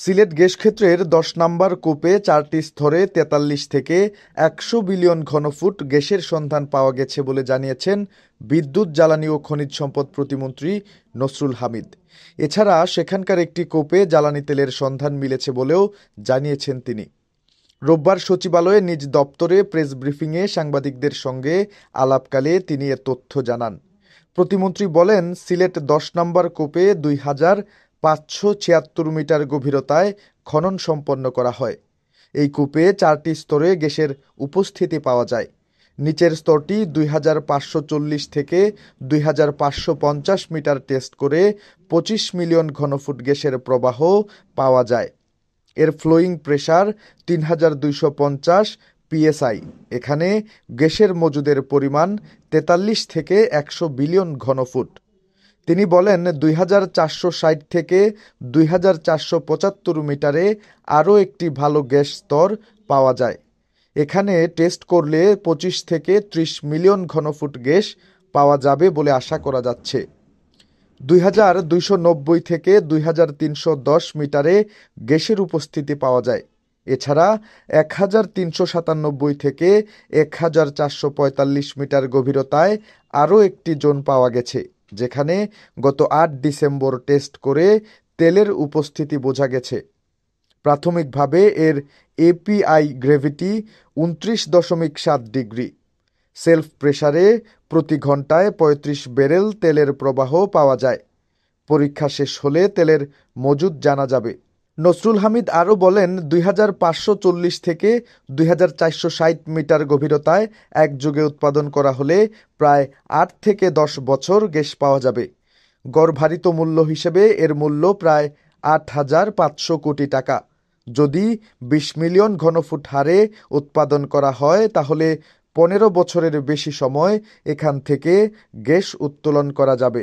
Sylhet gas ক্ষেত্রের ১০ নম্বর কূপে ৪টি স্তরে ৪৩ থেকে ১০০ বিলিয়ন ঘনফুট গ্যাসের সন্ধান পাওয়া গেছে বলে জানিয়েছেন বিদ্যুৎ, জ্বালানি ও খনিজ সম্পদ প্রতিমন্ত্রী নসরুল হামিদ। এছাড়া সেখানকার একটি কূপে জ্বালানি তেলের সন্ধান মিলেছে বলেও জানিয়েছেন তিনি। রোববার সচিবালয়ে নিজ দপ্তরে প্রেস ব্রিফিংয়ে সাংবাদিকদের সঙ্গে আলাপকালে তিনি এ তথ্য জানান। প্রতিমন্ত্রী বলেন, সিলেট ১০ নম্বর কূপে ২,৫৭৬ মিটার গভীরতায় খনন সম্পন্ন করা হয়। এই কূপে ৪টি স্তরে গ্যাসের উপস্থিতি পাওয়া যায়। নিচের স্তরটি ২,৫৪০ থেকে ২,৫৫০ মিটার টেস্ট করে ২৫ মিলিয়ন ঘনফুট গ্যাসের প্রবাহ পাওয়া যায়। এর ফ্লোয়িং প্রেসার ৩,২৫০ PSI। এখানে গ্যাসের মজুদের পরিমাণ ৪৩ থেকে ১০০ বিলিয়ন ঘনফুট। তিনি বলেন, ২,৪৬০ থেকে ২,৪৭৫ মিটারে আরও একটি ভালো গ্যাস স্তর পাওয়া যায়। এখানে টেস্ট করলে ২৫ থেকে ৩০ মিলিয়ন ঘনফুট গ্যাস পাওয়া যাবে বলে আশা করা যাচ্ছে। ২,২৯০ থেকে ২,৩১০ মিটারে গ্যাসের উপস্থিতি পাওয়া যায়। এছাড়া ১,৩৯৭ থেকে ১,৪৪৫ মিটার গভীরতায় আরও একটি জোন পাওয়া গেছে, যেখানে গত ৮ ডিসেম্বর টেস্ট করে তেলের উপস্থিতি বোঝা গেছে। প্রাথমিকভাবে এর API গ্রেভিটি ২৯.৭ ডিগ্রি। সেলফ প্রেসারে প্রতি ঘন্টায় ৩৫ ব্যারেল তেলের প্রবাহ পাওয়া যায়। পরীক্ষা শেষ হলে তেলের মজুদ জানা যাবে। নসরুল হামিদ আরও বলেন, ২,৫৪০ থেকে ২,৪৬০ মিটার গভীরতায় একযোগে উৎপাদন করা হলে প্রায় ৮ থেকে ১০ বছর গ্যাস পাওয়া যাবে। গড় ভারিত মূল্য হিসেবে এর মূল্য প্রায় ৮,৫০০ কোটি টাকা। যদি ২০ মিলিয়ন ঘনফুট হারে উৎপাদন করা হয়, তাহলে ১৫ বছরের বেশি সময় এখান থেকে গ্যাস উত্তোলন করা যাবে।